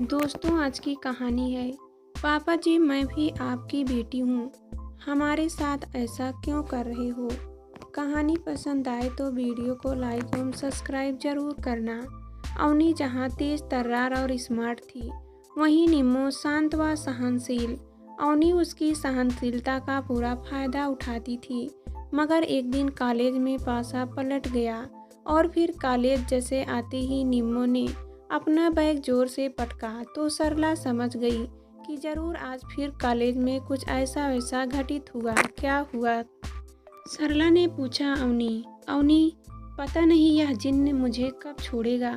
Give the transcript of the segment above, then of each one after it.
दोस्तों, आज की कहानी है। पापा जी, मैं भी आपकी बेटी हूँ। हमारे साथ ऐसा क्यों कर रहे हो? कहानी पसंद आए तो वीडियो को लाइक एवं सब्सक्राइब जरूर करना। अवनी जहाँ तेज तर्रार और स्मार्ट थी, वहीं निम्मो शांत व सहनशील। अवनी उसकी सहनशीलता का पूरा फायदा उठाती थी, मगर एक दिन कॉलेज में पासा पलट गया और फिर कॉलेज जैसे आते ही निम्मो ने अपना बैग जोर से पटका तो सरला समझ गई कि जरूर आज फिर कॉलेज में कुछ ऐसा वैसा घटित हुआ। क्या हुआ? सरला ने पूछा। अवनी अवनी पता नहीं यह जिन्न मुझे कब छोड़ेगा।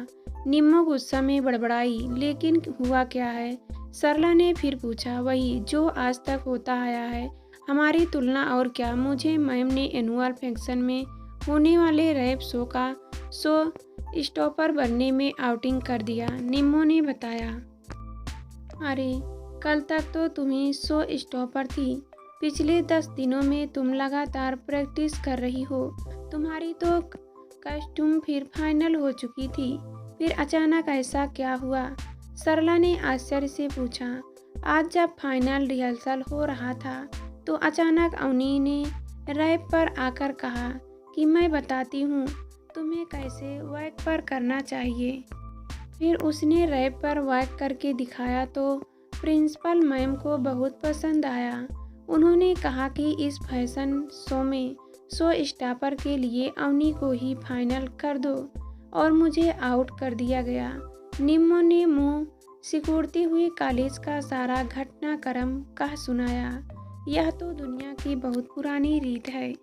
निम्मो गुस्सा में बड़बड़ाई। लेकिन हुआ क्या है? सरला ने फिर पूछा। वही जो आज तक होता आया है, हमारी तुलना। और क्या? मुझे मैम ने एनुअल फंक्शन में होने वाले रैप शो स्टॉपर बनने में आउटिंग कर दिया, निम्मो ने बताया। अरे, कल तक तो तुम्ही शो स्टॉपर थी। पिछले 10 दिनों में तुम लगातार प्रैक्टिस कर रही हो। तुम्हारी तो कॉस्ट्यूम फिर फाइनल हो चुकी थी। फिर अचानक ऐसा क्या हुआ? सरला ने आश्चर्य से पूछा। आज जब फाइनल रिहर्सल हो रहा था तो अचानक अवनी ने रैप पर आकर कहा कि मैं बताती हूँ तुम्हें कैसे वर्क पर करना चाहिए। फिर उसने रैप पर वर्क करके दिखाया तो प्रिंसिपल मैम को बहुत पसंद आया। उन्होंने कहा कि इस फैशन शो में शो स्टॉपर के लिए अवनी को ही फाइनल कर दो, और मुझे आउट कर दिया गया। निम्मो ने मुंह सिकुड़ते हुए कॉलेज का सारा घटनाक्रम कह सुनाया। यह तो दुनिया की बहुत पुरानी रीत है।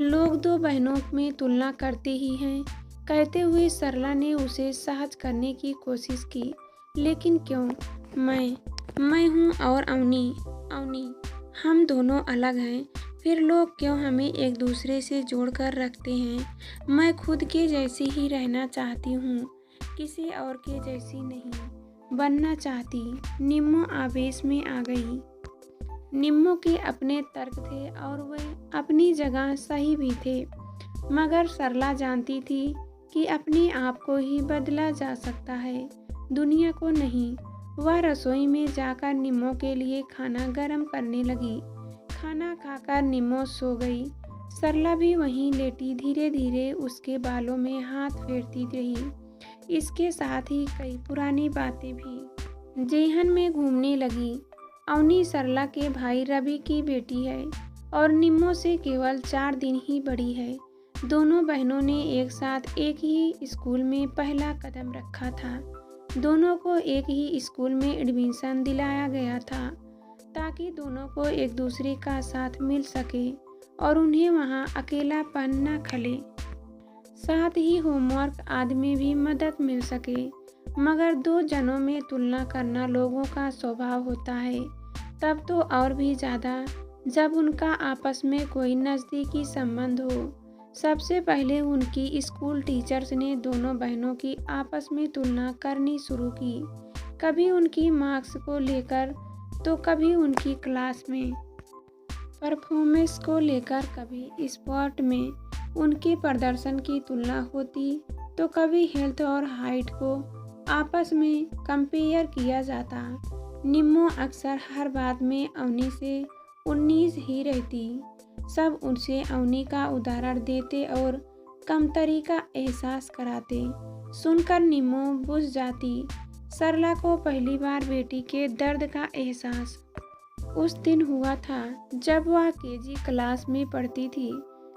लोग दो बहनों में तुलना करते ही हैं। कहते हुए सरला ने उसे सहज करने की कोशिश की। लेकिन क्यों? मैं हूँ और अवनी हम दोनों अलग हैं। फिर लोग क्यों हमें एक दूसरे से जोड़कर रखते हैं? मैं खुद के जैसी ही रहना चाहती हूँ, किसी और के जैसी नहीं बनना चाहती। निम्मो आवेश में आ गई। निम्मो के अपने तर्क थे और वे अपनी जगह सही भी थे, मगर सरला जानती थी कि अपने आप को ही बदला जा सकता है, दुनिया को नहीं। वह रसोई में जाकर निम्मो के लिए खाना गर्म करने लगी। खाना खाकर निम्मो सो गई। सरला भी वहीं लेटी धीरे धीरे उसके बालों में हाथ फेरती रही। इसके साथ ही कई पुरानी बातें भी जेहन में घूमने लगी। अवनी सरला के भाई रवि की बेटी है और निम्मो से केवल 4 दिन ही बड़ी है। दोनों बहनों ने एक साथ एक ही स्कूल में पहला कदम रखा था। दोनों को एक ही स्कूल में एडमिशन दिलाया गया था ताकि दोनों को एक दूसरे का साथ मिल सके और उन्हें वहाँ अकेलापन न खले। साथ ही होमवर्क आदि में भी मदद मिल सके। मगर दो जनों में तुलना करना लोगों का स्वभाव होता है, तब तो और भी ज़्यादा जब उनका आपस में कोई नज़दीकी संबंध हो। सबसे पहले उनकी स्कूल टीचर्स ने दोनों बहनों की आपस में तुलना करनी शुरू की। कभी उनकी मार्क्स को लेकर तो कभी उनकी क्लास में परफॉर्मेंस को लेकर, कभी स्पोर्ट में उनके प्रदर्शन की तुलना होती तो कभी हेल्थ और हाइट को आपस में कंपेयर किया जाता। निम्मो अक्सर हर बात में अवनी से 19 ही रहती। सब उनसे अवनी का उदाहरण देते और कमतरी का एहसास कराते। सुनकर निम्मो बुझ जाती। सरला को पहली बार बेटी के दर्द का एहसास उस दिन हुआ था जब वह केजी क्लास में पढ़ती थी।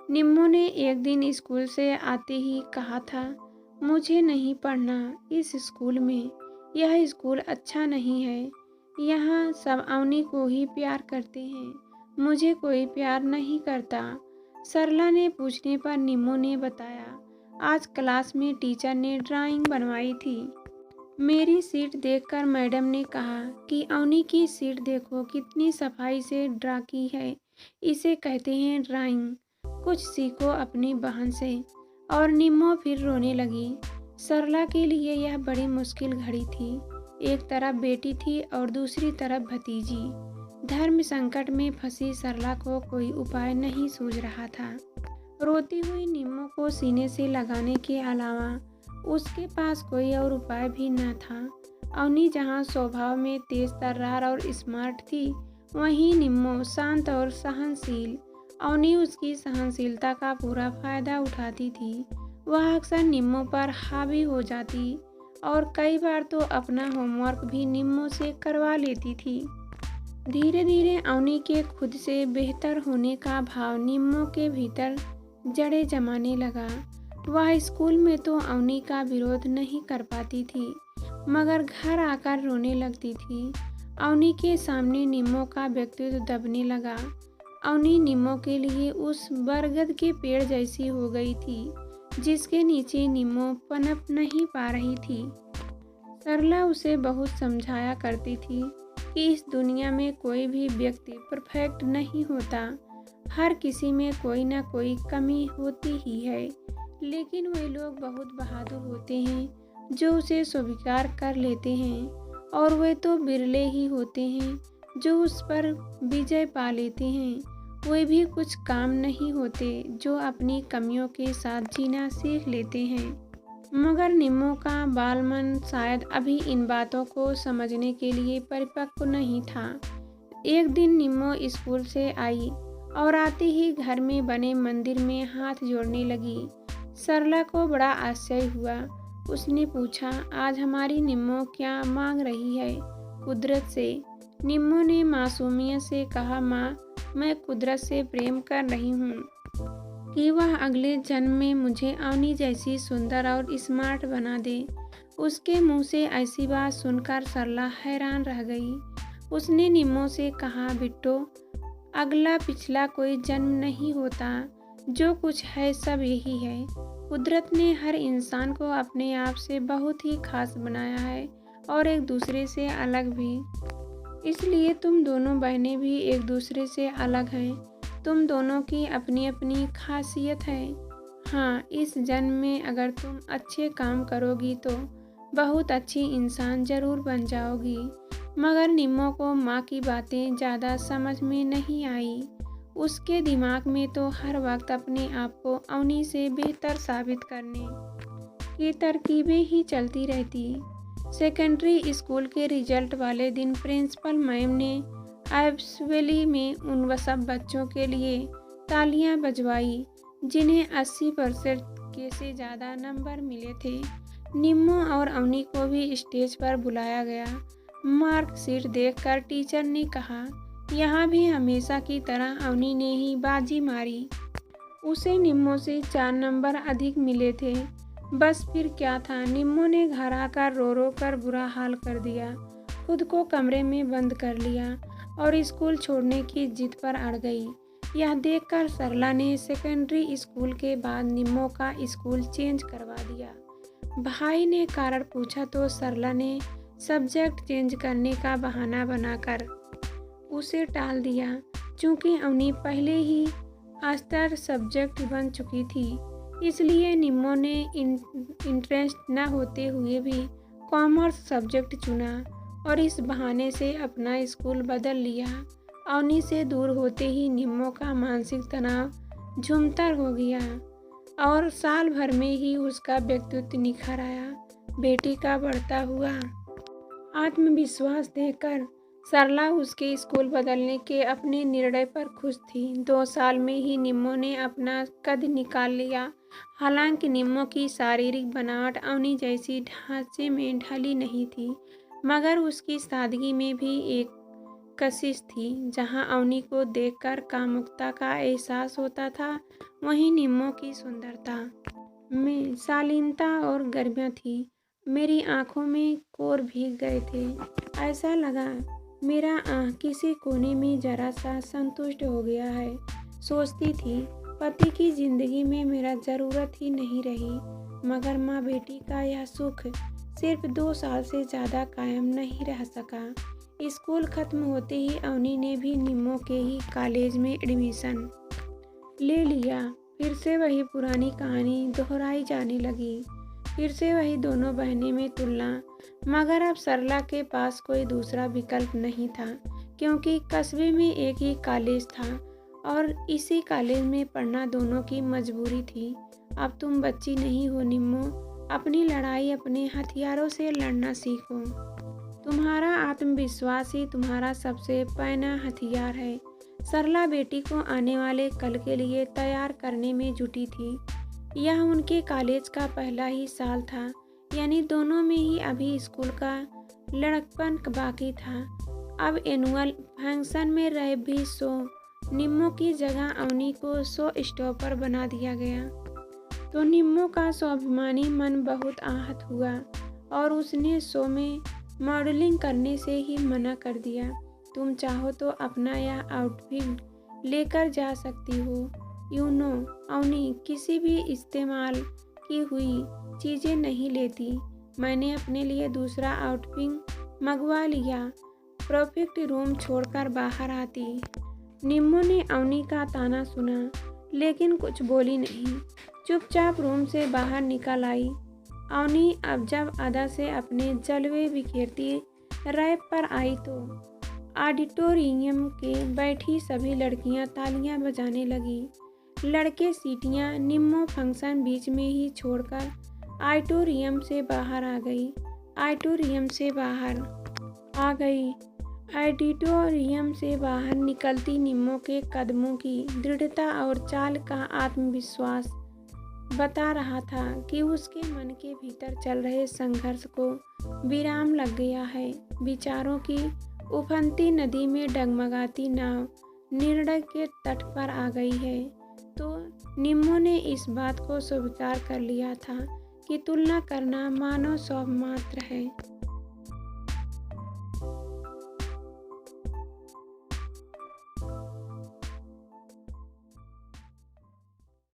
निम्मो ने एक दिन स्कूल से आते ही कहा था, मुझे नहीं पढ़ना इस स्कूल में। यह स्कूल अच्छा नहीं है। यहाँ सब अवनी को ही प्यार करते हैं, मुझे कोई प्यार नहीं करता। सरला ने पूछने पर निम्मो ने बताया, आज क्लास में टीचर ने ड्राइंग बनवाई थी। मेरी सीट देखकर मैडम ने कहा कि अवनी की सीट देखो कितनी सफाई से ड्रा की है। इसे कहते हैं ड्राइंग। कुछ सीखो अपनी बहन से। और निम्मो फिर रोने लगी। सरला के लिए यह बड़ी मुश्किल घड़ी थी। एक तरफ बेटी थी और दूसरी तरफ भतीजी। धर्म संकट में फंसी सरला को कोई उपाय नहीं सूझ रहा था। रोती हुई निम्मो को सीने से लगाने के अलावा उसके पास कोई और उपाय भी न था। अवनी जहाँ स्वभाव में तेज तर्रार और स्मार्ट थी, वहीं निम्मो शांत और सहनशील। अवनी उसकी सहनशीलता का पूरा फायदा उठाती थी। वह अक्सर निम्मो पर हावी हो जाती और कई बार तो अपना होमवर्क भी निम्मो से करवा लेती थी। धीरे धीरे अवनी के खुद से बेहतर होने का भाव निम्मो के भीतर जड़ें जमाने लगा। वह स्कूल में तो अवनी का विरोध नहीं कर पाती थी, मगर घर आकर रोने लगती थी। अवनी के सामने निम्मो का व्यक्तित्व दबने लगा। अवनी निम्मो के लिए उस बरगद के पेड़ जैसी हो गई थी, जिसके नीचे निम्मो पनप नहीं पा रही थी। सरला उसे बहुत समझाया करती थी कि इस दुनिया में कोई भी व्यक्ति परफेक्ट नहीं होता। हर किसी में कोई ना कोई कमी होती ही है, लेकिन वे लोग बहुत बहादुर होते हैं जो उसे स्वीकार कर लेते हैं, और वे तो बिरले ही होते हैं जो उस पर विजय पा लेते हैं। वे भी कुछ काम नहीं होते जो अपनी कमियों के साथ जीना सीख लेते हैं। मगर निम्मो का बालमन शायद अभी इन बातों को समझने के लिए परिपक्व नहीं था। एक दिन निम्मो स्कूल से आई और आते ही घर में बने मंदिर में हाथ जोड़ने लगी। सरला को बड़ा आश्चर्य हुआ। उसने पूछा, आज हमारी निम्मो क्या मांग रही है? कुदरत से। निम्मो ने मासूमियत से कहा, माँ, मैं कुदरत से प्रेम कर रही हूँ कि वह अगले जन्म में मुझे अवनी जैसी सुंदर और स्मार्ट बना दे। उसके मुंह से ऐसी बात सुनकर सरला हैरान रह गई। उसने निम्मो से कहा, बिट्टो, अगला पिछला कोई जन्म नहीं होता, जो कुछ है सब यही है। कुदरत ने हर इंसान को अपने आप से बहुत ही खास बनाया है और एक दूसरे से अलग भी। इसलिए तुम दोनों बहनें भी एक दूसरे से अलग हैं। तुम दोनों की अपनी अपनी खासियत है। हाँ, इस जन्म में अगर तुम अच्छे काम करोगी तो बहुत अच्छी इंसान जरूर बन जाओगी। मगर निम्मो को माँ की बातें ज़्यादा समझ में नहीं आई। उसके दिमाग में तो हर वक्त अपने आप को अवनी से बेहतर साबित करने की तरकीबें ही चलती रहती। सेकेंडरी स्कूल के रिजल्ट वाले दिन प्रिंसिपल मैम ने असेंबली में उन सब बच्चों के लिए तालियां बजवाई जिन्हें 80% के से ज़्यादा नंबर मिले थे। निम्मो और अवनी को भी स्टेज पर बुलाया गया। मार्कशीट देखकर टीचर ने कहा, यहाँ भी हमेशा की तरह अवनी ने ही बाजी मारी। उसे निम्मो से 4 नंबर अधिक मिले थे। बस फिर क्या था, निम्मो ने घर आकर रो रो कर बुरा हाल कर दिया, खुद को कमरे में बंद कर लिया और स्कूल छोड़ने की जिद पर अड़ गई। यह देखकर सरला ने सेकेंडरी स्कूल के बाद निम्मो का स्कूल चेंज करवा दिया। भाई ने कारण पूछा तो सरला ने सब्जेक्ट चेंज करने का बहाना बनाकर उसे टाल दिया। चूँकि अवनी पहले ही आस्तर सब्जेक्ट बन चुकी थी, इसलिए निम्मो ने इंटरेस्ट न होते हुए भी कॉमर्स सब्जेक्ट चुना और इस बहाने से अपना स्कूल बदल लिया। अवनी से दूर होते ही निम्मो का मानसिक तनाव झुमतर हो गया और साल भर में ही उसका व्यक्तित्व निखर आया। बेटी का बढ़ता हुआ आत्मविश्वास देखकर सरला उसके स्कूल बदलने के अपने निर्णय पर खुश थी। 2 साल में ही निम्मो ने अपना कद निकाल लिया। हालांकि निम्मो की शारीरिक बनावट अवनी जैसी ढांचे में ढली नहीं थी, मगर उसकी सादगी में भी एक कशिश थी। जहां अवनी को देखकर कामुकता का एहसास होता था, वहीं निम्मो की सुंदरता में शालीनता और गर्मियाँ थी। मेरी आंखों में कोर भीग गए थे। ऐसा लगा मेरा आँख किसी कोने में जरा सा संतुष्ट हो गया है। सोचती थी पति की जिंदगी में मेरा ज़रूरत ही नहीं रही, मगर माँ बेटी का यह सुख सिर्फ 2 साल से ज़्यादा कायम नहीं रह सका। स्कूल खत्म होते ही अवनी ने भी निम्मो के ही कॉलेज में एडमिशन ले लिया। फिर से वही पुरानी कहानी दोहराई जाने लगी। फिर से वही दोनों बहनें में तुलना, मगर अब सरला के पास कोई दूसरा विकल्प नहीं था, क्योंकि कस्बे में एक ही कॉलेज था और इसी कॉलेज में पढ़ना दोनों की मजबूरी थी। अब तुम बच्ची नहीं हो निम्मो, अपनी लड़ाई अपने हथियारों से लड़ना सीखो। तुम्हारा आत्मविश्वास ही तुम्हारा सबसे पैना हथियार है। सरला बेटी को आने वाले कल के लिए तैयार करने में जुटी थी। यह उनके कॉलेज का पहला ही साल था, यानी दोनों में ही अभी स्कूल का लड़कपन बाकी था। अब एनुअल फंक्शन में रह भी शो निम्मो की जगह अवनी को शो स्टॉपर बना दिया गया तो निम्मो का स्वाभिमानी मन बहुत आहत हुआ और उसने शो में मॉडलिंग करने से ही मना कर दिया। तुम चाहो तो अपना यह आउटफिट लेकर जा सकती हो। अवनी किसी भी इस्तेमाल की हुई चीज़ें नहीं लेती। मैंने अपने लिए दूसरा आउटफिट मंगवा लिया। परफेक्ट रूम छोड़कर बाहर आती। निम्मो ने अवनी का ताना सुना लेकिन कुछ बोली नहीं, चुपचाप रूम से बाहर निकल आई। अवनी अब जब अदा से अपने जलवे बिखेरती रैप पर आई तो ऑडिटोरियम के बैठी सभी लड़कियां तालियां बजाने लगी। लड़के सीटियां निम्मो फंक्शन बीच में ही छोड़कर ऑडिटोरियम से बाहर आ गई। ऑडिटोरियम से बाहर निकलती निम्मो के कदमों की दृढ़ता और चाल का आत्मविश्वास बता रहा था कि उसके मन के भीतर चल रहे संघर्ष को विराम लग गया है। विचारों की उफनती नदी में डगमगाती नाव निर्णय के तट पर आ गई है तो निम्मो ने इस बात को स्वीकार कर लिया था कि तुलना करना मानव स्वभाव मात्र है।